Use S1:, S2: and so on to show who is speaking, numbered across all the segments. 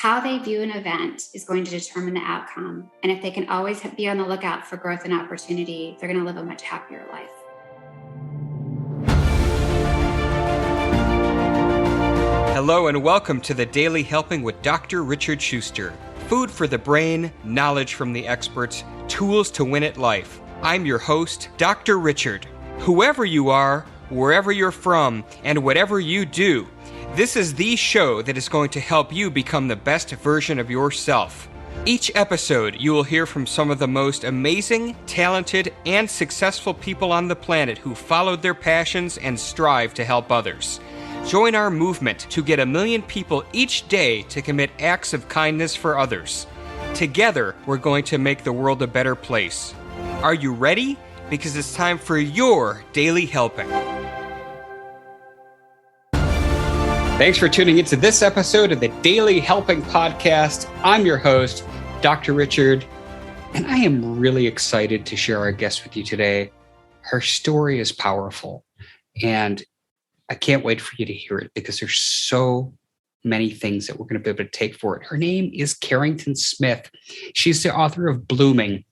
S1: how they view an event is going to determine the outcome. And if they can always be on the lookout for growth and opportunity, they're going to live a much happier life.
S2: Hello and welcome to the Daily Helping with Dr. Richard Schuster. Food for the brain, knowledge from the experts, tools to win at life. I'm your host, Dr. Richard. Whoever you are, wherever you're from, and whatever you do, this is the show that is going to help you become the best version of yourself. Each episode, you will hear from some of the most amazing, talented, and successful people on the planet who followed their passions and strive to help others. Join our movement to get 1 million people each day to commit acts of kindness for others. Together, we're going to make the world a better place. Are you ready? Because it's time for your Daily Helping. Thanks for tuning into this episode of the Daily Helping Podcast. I'm your host, Dr. Richard, and I am really excited to share our guest with you today. Her story is powerful, and I can't wait for you to hear it because there's so many things that we're going to be able to take for it. Her name is Carrington Smith. She's the author of Blooming,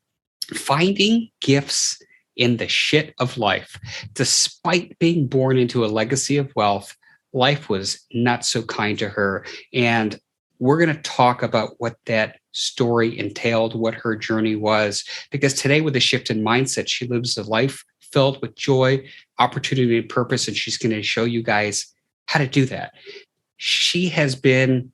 S2: Finding Gifts in the Shit of Life. Despite being born into a legacy of wealth, life was not so kind to her. And we're going to talk about what that story entailed, what her journey was, because today with a shift in mindset, she lives a life filled with joy, opportunity, and purpose. And she's going to show you guys how to do that. She has been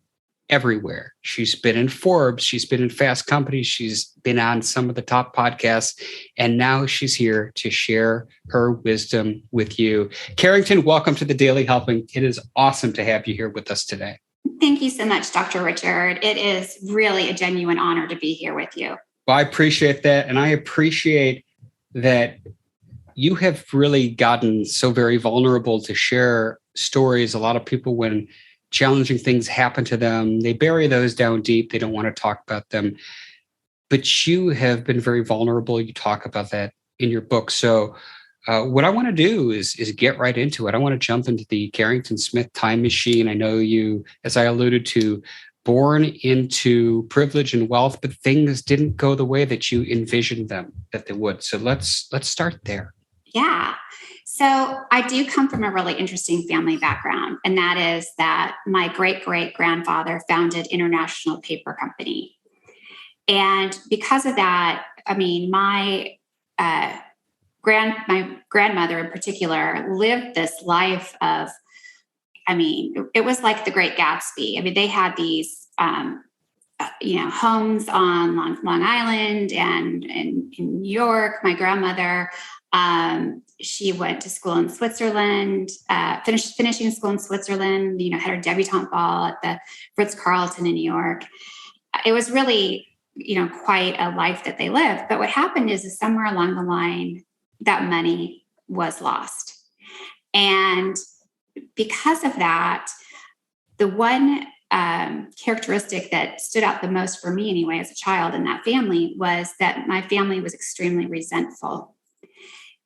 S2: everywhere. She's been in Forbes. She's been in Fast Company. She's been on some of the top podcasts. And now she's here to share her wisdom with you. Carrington, welcome to the Daily Helping. It is awesome to have you here with us today.
S1: Thank you so much, Dr. Richard. It is really a genuine honor to be here with you.
S2: Well, I appreciate that. And I appreciate that you have really gotten so very vulnerable to share stories. A lot of people, when challenging things happen to them, they bury those down deep. They don't want to talk about them. But you have been very vulnerable. You talk about that in your book. So what I want to do is get right into it. I want to jump into the Carrington Smith time machine. I know you, as I alluded to, born into privilege and wealth, but things didn't go the way that you envisioned them that they would. So let's start there.
S1: Yeah. So I do come from a really interesting family background, and that is that my great-great-grandfather founded International Paper Company. And because of that, I mean, my grandmother in particular lived this life of, it was like the Great Gatsby. I mean, they had these, homes on Long Island and in New York. My grandmother, she went to school in Switzerland, finishing school in Switzerland, had her debutante ball at the Ritz-Carlton in New York. It was really, quite a life that they lived. But what happened is somewhere along the line, that money was lost. And because of that, the one characteristic that stood out the most for me anyway, as a child in that family, was that my family was extremely resentful.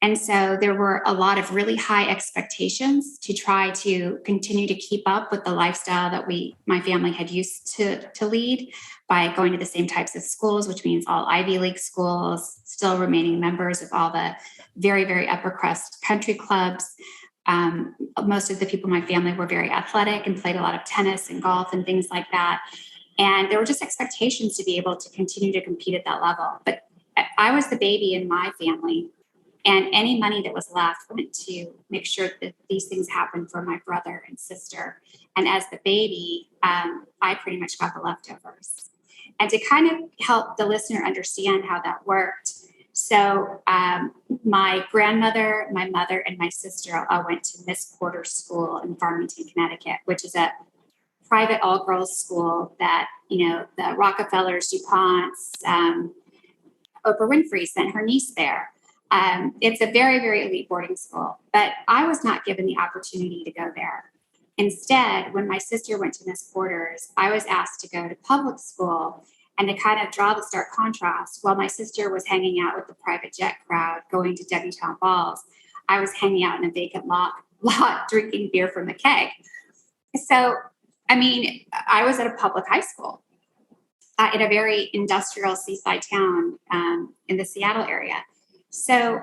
S1: And so there were a lot of really high expectations to try to continue to keep up with the lifestyle that my family had used to lead by going to the same types of schools, which means all Ivy League schools, still remaining members of all the very, very upper crust country clubs. Most of the people in my family were very athletic and played a lot of tennis and golf and things like that. And there were just expectations to be able to continue to compete at that level. But I was the baby in my family. And any money that was left went to make sure that these things happened for my brother and sister. And as the baby, I pretty much got the leftovers. And to kind of help the listener understand how that worked. So my grandmother, my mother, and my sister all went to Miss Porter's School in Farmington, Connecticut, which is a private all-girls school that, the Rockefellers, DuPonts, Oprah Winfrey sent her niece there. It's a very, very elite boarding school, but I was not given the opportunity to go there. Instead, when my sister went to Miss Porter's, I was asked to go to public school. And to kind of draw the stark contrast, while my sister was hanging out with the private jet crowd, going to debutante balls, I was hanging out in a vacant lot drinking beer from the keg. So I mean, I was at a public high school in a very industrial seaside town in the Seattle area. So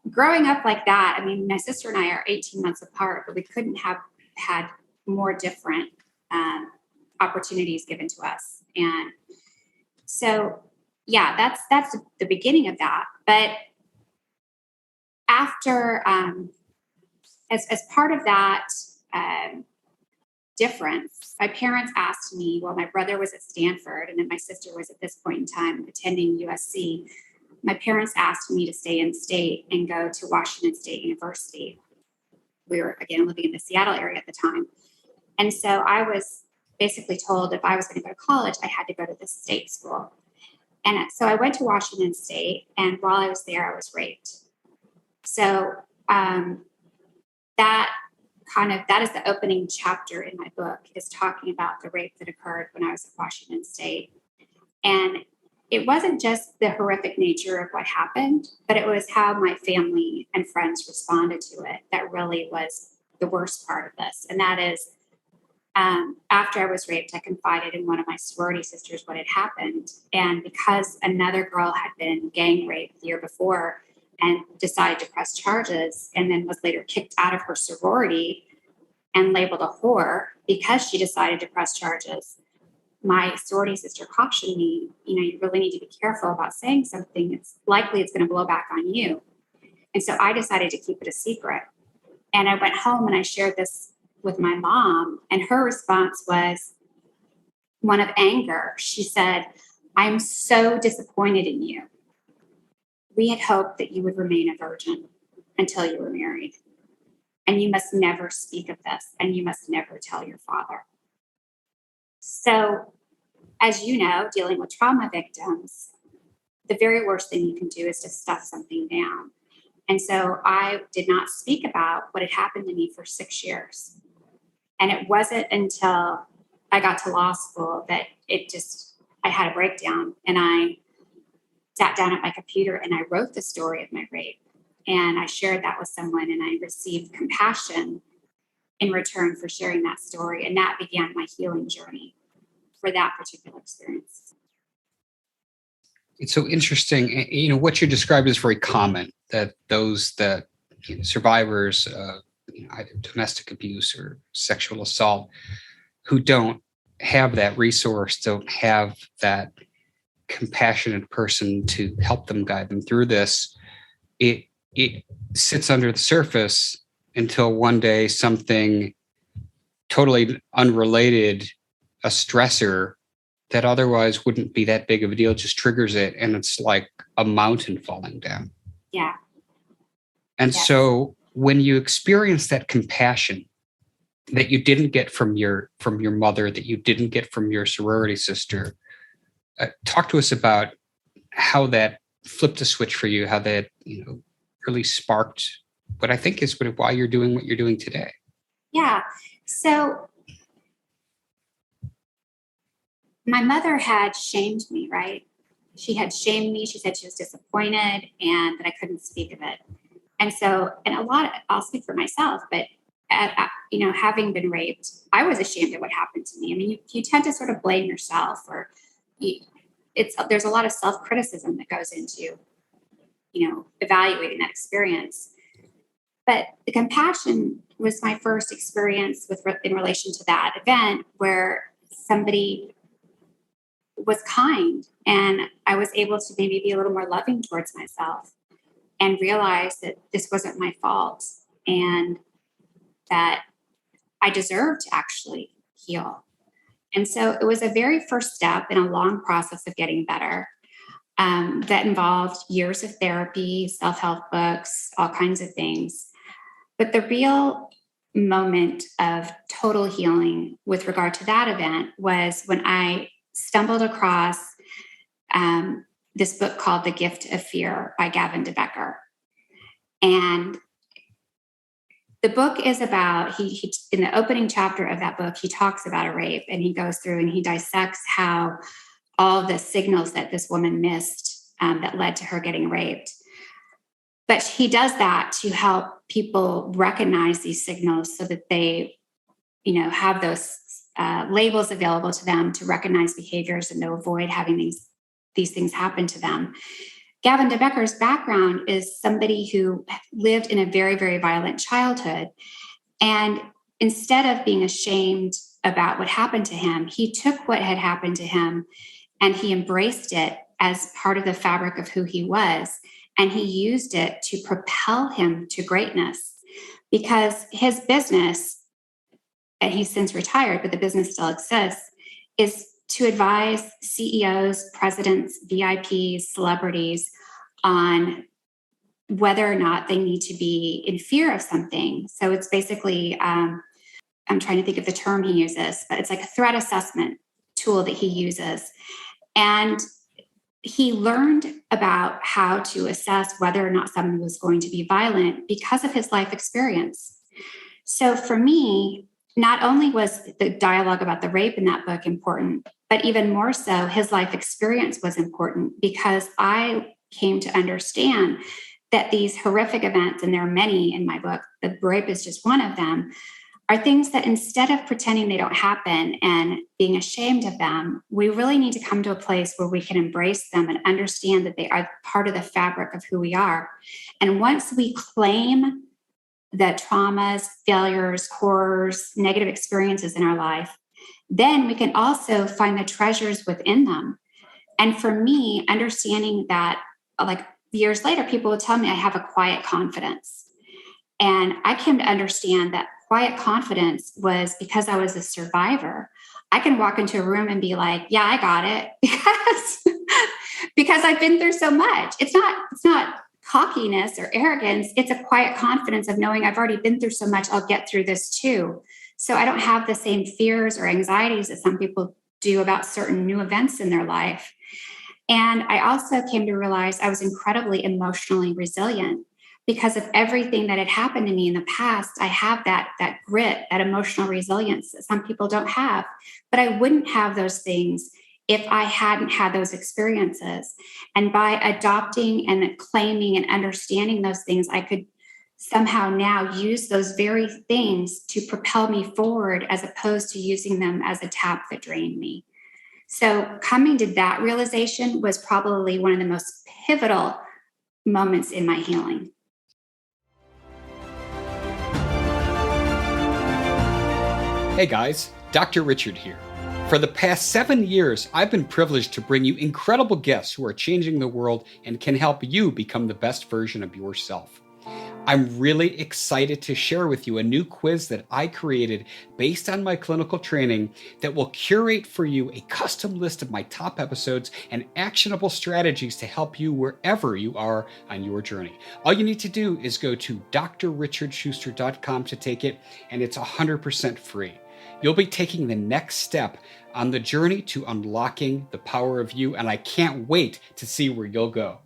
S1: growing up like that, I mean, my sister and I are 18 months apart, but we couldn't have had more different opportunities given to us. And so, yeah, that's the beginning of that. But after, as part of that difference, my parents asked me, well, my brother was at Stanford and then my sister was at this point in time attending USC. My parents asked me to stay in state and go to Washington State University. We were, again, living in the Seattle area at the time. And so I was basically told if I was going to go to college, I had to go to this state school. And so I went to Washington State, and while I was there, I was raped. So that is the opening chapter in my book, is talking about the rape that occurred when I was at Washington State. And it wasn't just the horrific nature of what happened, but it was how my family and friends responded to it that really was the worst part of this. And that is, after I was raped, I confided in one of my sorority sisters what had happened. And because another girl had been gang raped the year before and decided to press charges, and then was later kicked out of her sorority and labeled a whore because she decided to press charges, my sorority sister cautioned me, you really need to be careful about saying something. It's likely it's going to blow back on you. And so I decided to keep it a secret. And I went home and I shared this with my mom, and her response was one of anger. She said, "I'm so disappointed in you. We had hoped that you would remain a virgin until you were married. And you must never speak of this, and you must never tell your father." So, as you know, dealing with trauma victims, the very worst thing you can do is to stuff something down. And so I did not speak about what had happened to me for 6 years. And it wasn't until I got to law school that I had a breakdown, and I sat down at my computer and I wrote the story of my rape. And I shared that with someone, and I received compassion in return for sharing that story. And that began my healing journey for that particular experience.
S2: It's so interesting. What you described is very common, that those that survivors of either domestic abuse or sexual assault who don't have that resource, don't have that compassionate person to help them, guide them through this, it sits under the surface until one day something totally unrelated, a stressor that otherwise wouldn't be that big of a deal, just triggers it, and it's like a mountain falling down.
S1: Yeah.
S2: And
S1: Yes.
S2: So when you experience that compassion that you didn't get from your mother, that you didn't get from your sorority sister, talk to us about how that flipped a switch for you, how that really sparked what I think is why you're doing what you're doing today.
S1: Yeah. So my mother had shamed me, right? She had shamed me. She said she was disappointed and that I couldn't speak of it. And so, I'll speak for myself, but having been raped, I was ashamed of what happened to me. I mean, you tend to sort of blame yourself, or there's a lot of self-criticism that goes into, evaluating that experience. But the compassion was my first experience in relation to that event, where somebody was kind, and I was able to maybe be a little more loving towards myself and realize that this wasn't my fault and that I deserved to actually heal. And so it was a very first step in a long process of getting better that involved years of therapy, self-help books, all kinds of things. But the real moment of total healing with regard to that event was when I stumbled across this book called The Gift of Fear by Gavin de Becker. And the book is about, he in the opening chapter of that book, he talks about a rape, and he goes through and he dissects how all the signals that this woman missed that led to her getting raped. But he does that to help people recognize these signals so that they, have those labels available to them to recognize behaviors and to avoid having these things happen to them. Gavin DeBecker's background is somebody who lived in a very, very violent childhood. And instead of being ashamed about what happened to him, he took what had happened to him and he embraced it as part of the fabric of who he was. And he used it to propel him to greatness, because his business, and he's since retired, but the business still exists, is to advise CEOs, presidents, VIPs, celebrities on whether or not they need to be in fear of something. So it's basically, I'm trying to think of the term he uses, but it's like a threat assessment tool that he uses. And he learned about how to assess whether or not someone was going to be violent because of his life experience. So for me, not only was the dialogue about the rape in that book important, but even more so, his life experience was important, because I came to understand that these horrific events, and there are many in my book, the rape is just one of them, are things that instead of pretending they don't happen and being ashamed of them, we really need to come to a place where we can embrace them and understand that they are part of the fabric of who we are. And once we claim the traumas, failures, horrors, negative experiences in our life, then we can also find the treasures within them. And for me, understanding that, like years later, people would tell me I have a quiet confidence. And I came to understand that quiet confidence was because I was a survivor. I can walk into a room and be like, yeah, I got it, because I've been through so much. It's not cockiness or arrogance. It's a quiet confidence of knowing I've already been through so much. I'll get through this too. So I don't have the same fears or anxieties that some people do about certain new events in their life. And I also came to realize I was incredibly emotionally resilient. Because of everything that had happened to me in the past, I have that grit, that emotional resilience that some people don't have. But I wouldn't have those things if I hadn't had those experiences. And by adopting and claiming and understanding those things, I could somehow now use those very things to propel me forward, as opposed to using them as a tap that drained me. So coming to that realization was probably one of the most pivotal moments in my healing.
S2: Hey guys, Dr. Richard here. For the past 7 years, I've been privileged to bring you incredible guests who are changing the world and can help you become the best version of yourself. I'm really excited to share with you a new quiz that I created based on my clinical training that will curate for you a custom list of my top episodes and actionable strategies to help you wherever you are on your journey. All you need to do is go to drrichardschuster.com to take it, and it's 100% free. You'll be taking the next step on the journey to unlocking the power of you, and I can't wait to see where you'll go.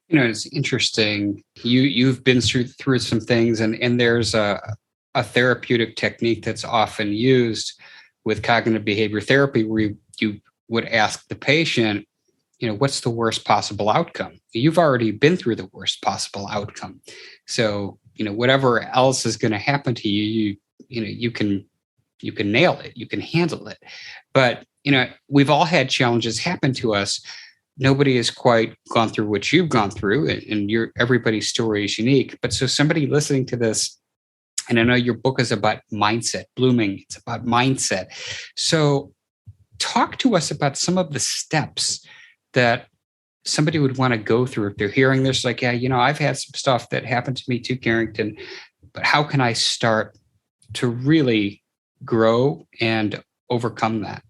S2: You know, it's interesting. You've been through some things, and there's a therapeutic technique that's often used with cognitive behavior therapy, where you would ask the patient, you know, what's the worst possible outcome? You've already been through the worst possible outcome. So, you know, whatever else is going to happen to you, you can nail it, you can handle it. But, you know, we've all had challenges happen to us. Nobody has quite gone through what you've gone through, and everybody's story is unique. But so somebody listening to this, and I know your book is about mindset, blooming, it's about mindset. So talk to us about some of the steps that somebody would want to go through if they're hearing this, like, yeah, you know, I've had some stuff that happened to me too, Carrington, but how can I start to really grow and overcome that?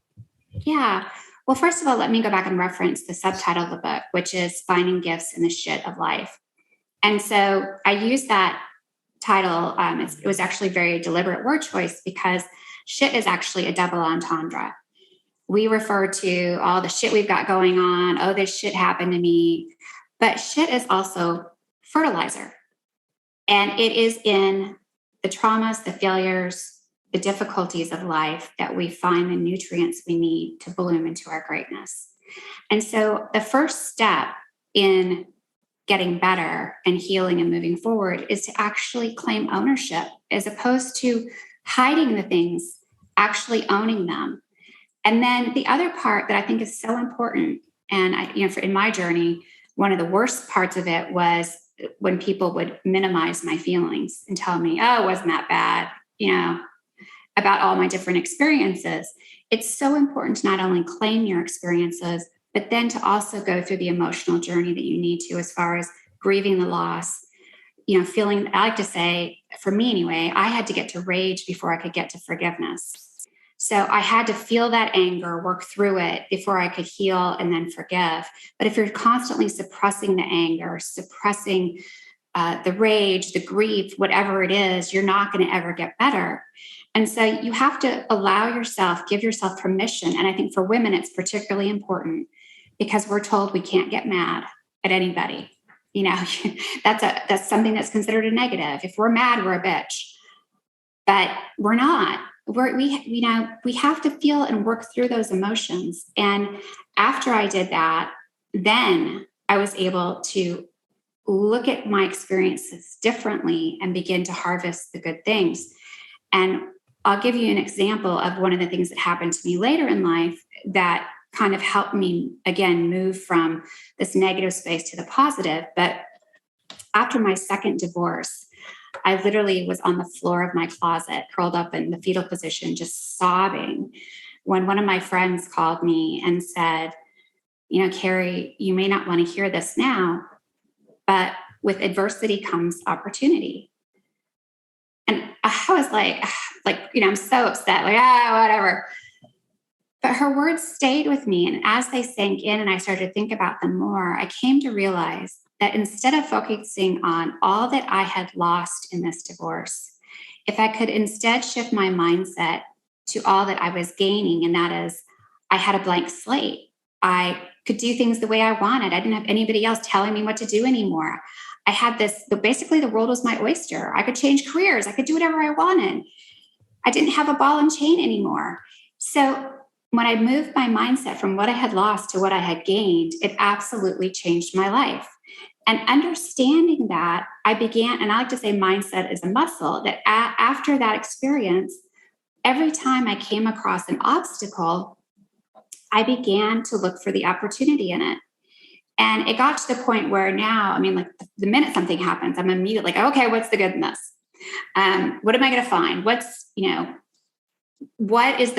S1: Yeah. Well, first of all, let me go back and reference the subtitle of the book, which is Finding Gifts in the Shit of Life. And so I used that title. It was actually a very deliberate word choice, because shit is actually a double entendre. We refer to all the shit we've got going on. Oh, this shit happened to me. But shit is also fertilizer. And it is in the traumas, the failures, the difficulties of life that we find the nutrients we need to bloom into our greatness. And so the first step in getting better and healing and moving forward is to actually claim ownership as opposed to hiding the things, actually owning them. And then the other part that I think is so important, and in my journey, one of the worst parts of it was when people would minimize my feelings and tell me, oh, it wasn't that bad, about all my different experiences. It's so important to not only claim your experiences, but then to also go through the emotional journey that you need to, as far as grieving the loss, feeling, I like to say, for me anyway, I had to get to rage before I could get to forgiveness. So I had to feel that anger, work through it before I could heal and then forgive. But if you're constantly suppressing the anger, suppressing the rage, the grief, whatever it is, you're not going to ever get better. And so you have to allow yourself, give yourself permission. And I think for women, it's particularly important because we're told we can't get mad at anybody. That's something that's considered a negative. If we're mad, we're a bitch. But we're not. We have to feel and work through those emotions. And after I did that, then I was able to look at my experiences differently and begin to harvest the good things. And I'll give you an example of one of the things that happened to me later in life that kind of helped me, again, move from this negative space to the positive. But after my second divorce, I literally was on the floor of my closet, curled up in the fetal position, just sobbing, when one of my friends called me and said, Carrie, you may not want to hear this now, but with adversity comes opportunity. And I was like, I'm so upset, whatever. But her words stayed with me. And as they sank in and I started to think about them more, I came to realize that instead of focusing on all that I had lost in this divorce, if I could instead shift my mindset to all that I was gaining, and that is, I had a blank slate. I could do things the way I wanted. I didn't have anybody else telling me what to do anymore. I had basically the world was my oyster. I could change careers. I could do whatever I wanted. I didn't have a ball and chain anymore. So when I moved my mindset from what I had lost to what I had gained, it absolutely changed my life. And understanding that, I began, and I like to say mindset is a muscle, that after that experience, every time I came across an obstacle, I began to look for the opportunity in it. And it got to the point where now, the minute something happens, I'm immediately like, okay, what's the good in this? What am I going to find? What is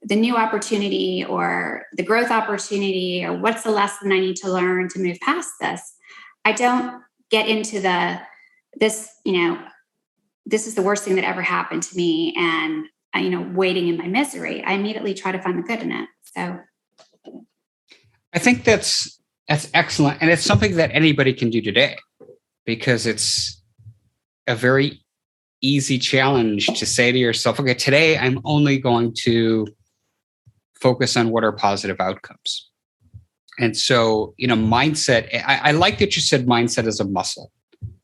S1: the new opportunity or the growth opportunity, or what's the lesson I need to learn to move past this? I don't get into this is the worst thing that ever happened to me, and waiting in my misery. I immediately try to find the good in it. So
S2: I think that's excellent. And it's something that anybody can do today, because it's a very easy challenge to say to yourself, okay, today I'm only going to focus on what are positive outcomes. And so, mindset, I like that you said mindset is a muscle.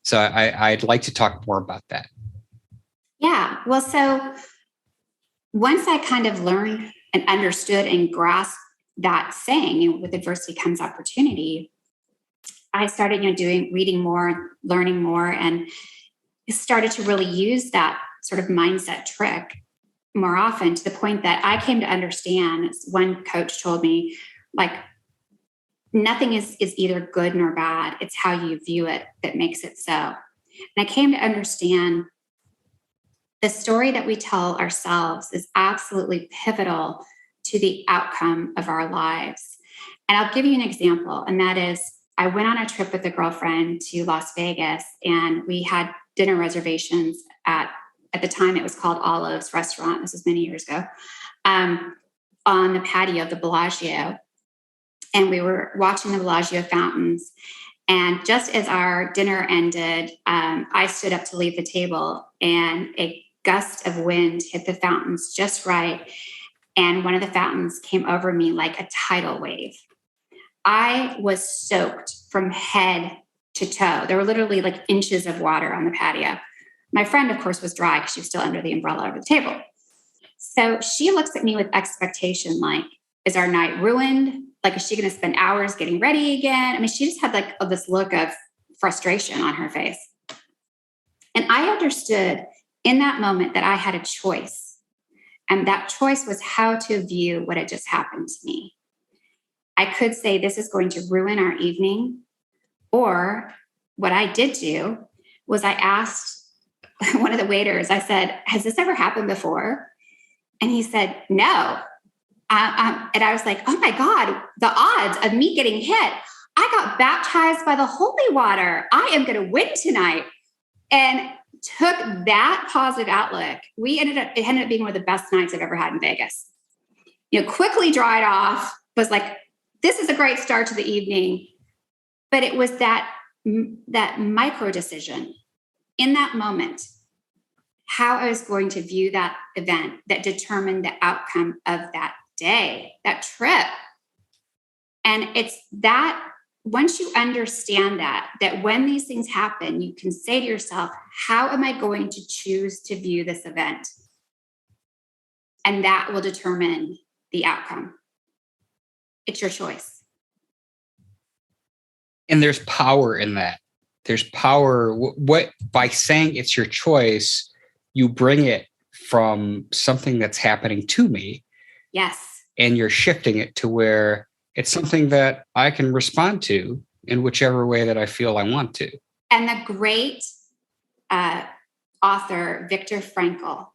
S2: So I'd like to talk more about that.
S1: Yeah. Well, so once I kind of learned and understood and grasped that saying, with adversity comes opportunity, I started, reading more, learning more, and started to really use that sort of mindset trick more often, to the point that I came to understand, one coach told me, nothing is either good nor bad. It's how you view it that makes it so. And I came to understand the story that we tell ourselves is absolutely pivotal to the outcome of our lives. And I'll give you an example. And that is, I went on a trip with a girlfriend to Las Vegas, and we had dinner reservations at the time it was called Olive's Restaurant. This was many years ago, on the patio of the Bellagio. And we were watching the Bellagio fountains. And just as our dinner ended, I stood up to leave the table, and a gust of wind hit the fountains just right. And one of the fountains came over me like a tidal wave. I was soaked from head to toe. There were literally like inches of water on the patio. My friend, of course, was dry because she was still under the umbrella over the table. So she looks at me with expectation, like, is our night ruined? Like, is she going to spend hours getting ready again? I mean, she just had like this look of frustration on her face. And I understood in that moment that I had a choice. And that choice was how to view what had just happened to me. I could say, this is going to ruin our evening. Or what I did do was I asked one of the waiters, I said, has this ever happened before? And he said, no. And I was like, oh my God, the odds of me getting hit. I got baptized by the holy water. I am going to win tonight. And took that positive outlook. It ended up being one of the best nights I've ever had in Vegas. Quickly dried off, was like, this is a great start to the evening. But it was that micro decision in that moment, how I was going to view that event, that determined the outcome of that day, that trip. And it's that once you understand that when these things happen, you can say to yourself, how am I going to choose to view this event? And that will determine the outcome. It's your choice.
S2: And there's power in that. There's power. What by saying it's your choice, you bring it from something that's happening to me.
S1: Yes. And
S2: you're shifting it to where it's something that I can respond to in whichever way that I feel I want to.
S1: And the great author, Viktor Frankl,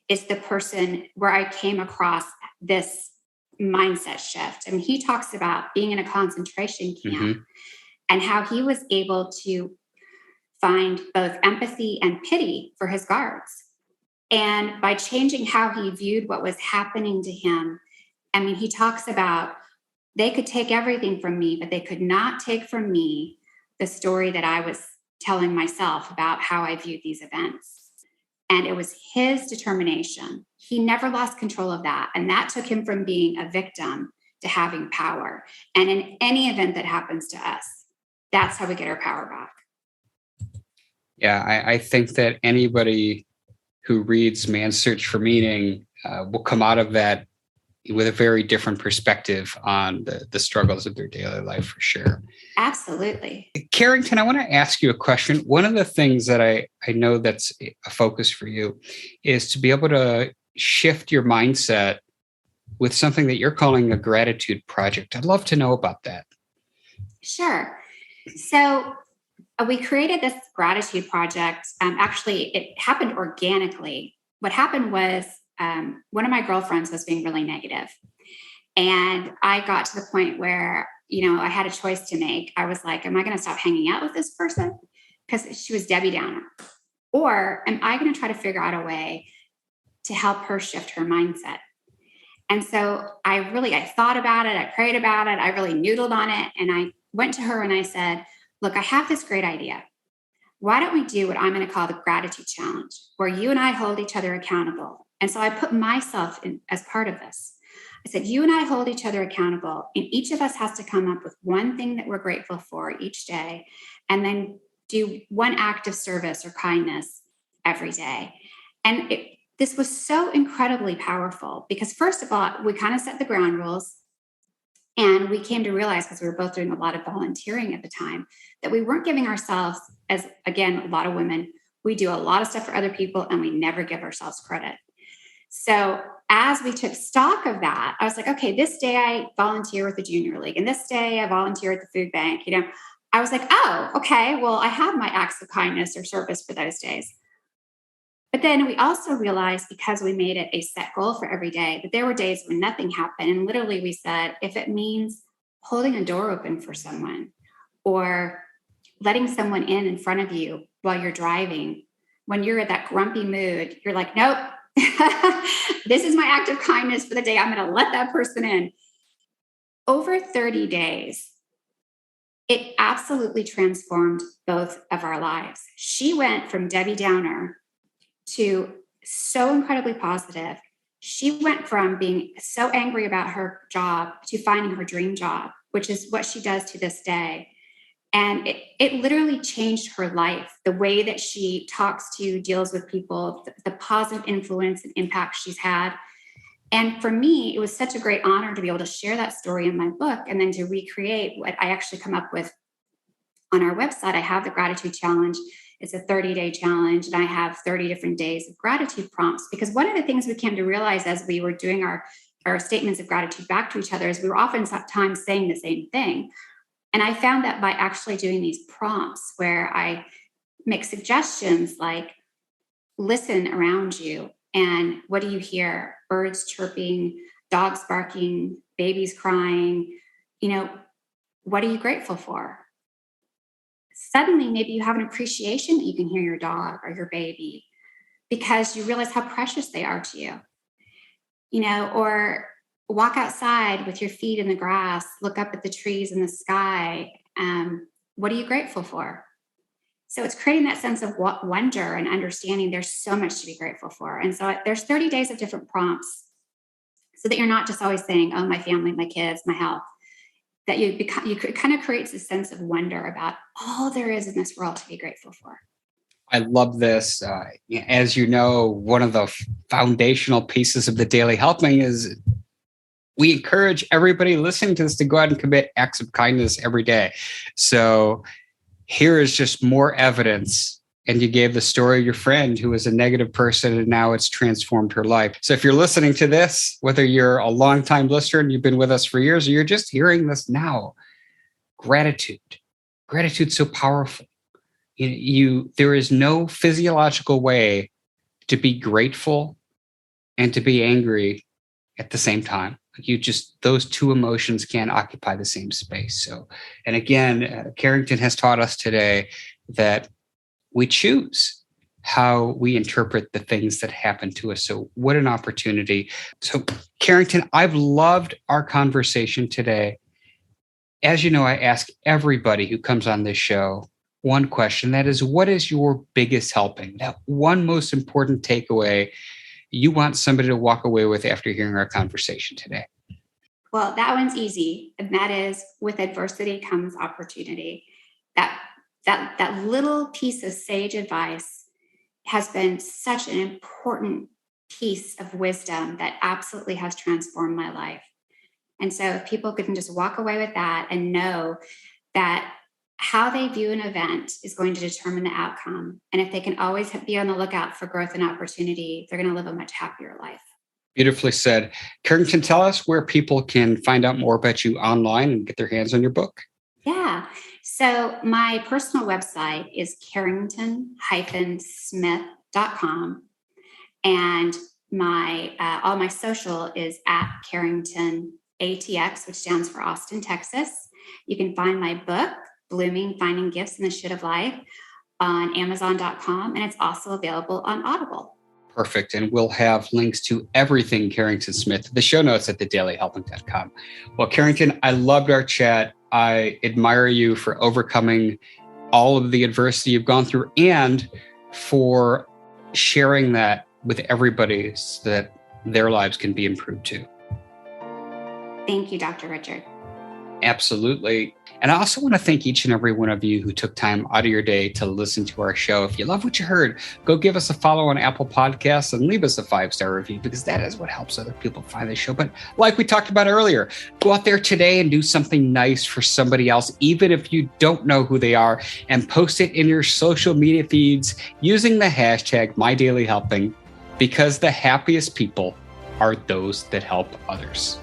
S1: is the person where I came across this mindset shift. I mean, he talks about being in a concentration camp and how he was able to find both empathy and pity for his guards. And by changing how he viewed what was happening to him, I mean, he talks about they could take everything from me, but they could not take from me the story that I was telling myself about how I viewed these events. And it was his determination. He never lost control of that. And that took him from being a victim to having power. And in any event that happens to us, that's how we get our power back.
S2: Yeah, I think that anybody who reads Man's Search for Meaning will come out of that with a very different perspective on the struggles of their daily life, for sure.
S1: Absolutely.
S2: Carrington, I want to ask you a question. One of the things that I know that's a focus for you is to be able to shift your mindset with something that you're calling a gratitude project. I'd love to know about that.
S1: Sure. So we created this gratitude project. Actually, it happened organically. What happened was one of my girlfriends was being really negative. And I got to the point where, I had a choice to make. I was like, am I going to stop hanging out with this person? Because she was Debbie Downer. Or am I going to try to figure out a way to help her shift her mindset? And so I thought about it. I prayed about it. I really noodled on it. And I went to her and I said, look, I have this great idea. Why don't we do what I'm going to call the gratitude challenge, where you and I hold each other accountable? And so I put myself in as part of this. I said, you and I hold each other accountable, and each of us has to come up with one thing that we're grateful for each day, and then do one act of service or kindness every day. And this was so incredibly powerful because, first of all, we kind of set the ground rules. And we came to realize, because we were both doing a lot of volunteering at the time, that we weren't giving ourselves, as again, a lot of women, we do a lot of stuff for other people and we never give ourselves credit. So as we took stock of that, I was like, okay, this day I volunteer with the Junior League and this day I volunteer at the food bank. I was like, oh, okay, well, I have my acts of kindness or service for those days. But then we also realized, because we made it a set goal for every day, that there were days when nothing happened. And literally we said, if it means holding a door open for someone or letting someone in front of you while you're driving, when you're at that grumpy mood, you're like, nope, this is my act of kindness for the day. I'm going to let that person in. Over 30 days, it absolutely transformed both of our lives. She went from Debbie Downer to so incredibly positive. She went from being so angry about her job to finding her dream job, which is what she does to this day. And it literally changed her life, the way that she talks to, deals with people, the positive influence and impact she's had. And for me, it was such a great honor to be able to share that story in my book and then to recreate what I actually come up with on our website. I have the gratitude challenge. It's a 30-day challenge, and I have 30 different days of gratitude prompts. Because one of the things we came to realize as we were doing our statements of gratitude back to each other is we were oftentimes saying the same thing. And I found that by actually doing these prompts where I make suggestions like, listen around you, and what do you hear? Birds chirping, dogs barking, babies crying. What are you grateful for? Suddenly, maybe you have an appreciation that you can hear your dog or your baby because you realize how precious they are to you. Or walk outside with your feet in the grass, look up at the trees in the sky. What are you grateful for? So it's creating that sense of wonder and understanding there's so much to be grateful for. And so there's 30 days of different prompts so that you're not just always saying, oh, my family, my kids, my health, that it kind of creates a sense of wonder about all there is in this world to be grateful for.
S2: I love this. As you know, one of the foundational pieces of the Daily Helping is we encourage everybody listening to this to go out and commit acts of kindness every day. So here is just more evidence. And you gave the story of your friend who was a negative person, and now it's transformed her life. So if you're listening to this, whether you're a longtime listener and you've been with us for years, or you're just hearing this now, gratitude's so powerful. There is no physiological way to be grateful and to be angry at the same time. Those two emotions can't occupy the same space. So, and again, Carrington has taught us today that we choose how we interpret the things that happen to us. So what an opportunity. So Carrington, I've loved our conversation today. As you know, I ask everybody who comes on this show one question, that is, what is your biggest helping? That one most important takeaway you want somebody to walk away with after hearing our conversation today?
S1: Well, that one's easy. And that is, with adversity comes opportunity. That little piece of sage advice has been such an important piece of wisdom that absolutely has transformed my life. And so if people can just walk away with that and know that how they view an event is going to determine the outcome. And if they can always be on the lookout for growth and opportunity, they're going to live a much happier life.
S2: Beautifully said. Carrington, tell us where people can find out more about you online and get their hands on your book.
S1: Yeah. So my personal website is carrington-smith.com. And all my social is at Carrington ATX, which stands for Austin, Texas. You can find my book, Blooming, Finding Gifts in the Shit of Life, on Amazon.com. And it's also available on Audible.
S2: Perfect. And we'll have links to everything Carrington Smith, the show notes at thedailyhelping.com. Well, Carrington, I loved our chat. I admire you for overcoming all of the adversity you've gone through and for sharing that with everybody so that their lives can be improved too.
S1: Thank you, Dr. Richard.
S2: Absolutely. And I also want to thank each and every one of you who took time out of your day to listen to our show. If you love what you heard, go give us a follow on Apple Podcasts and leave us a 5-star review, because that is what helps other people find the show. But like we talked about earlier, go out there today and do something nice for somebody else, even if you don't know who they are, and post it in your social media feeds using the hashtag #MyDailyHelping, because the happiest people are those that help others.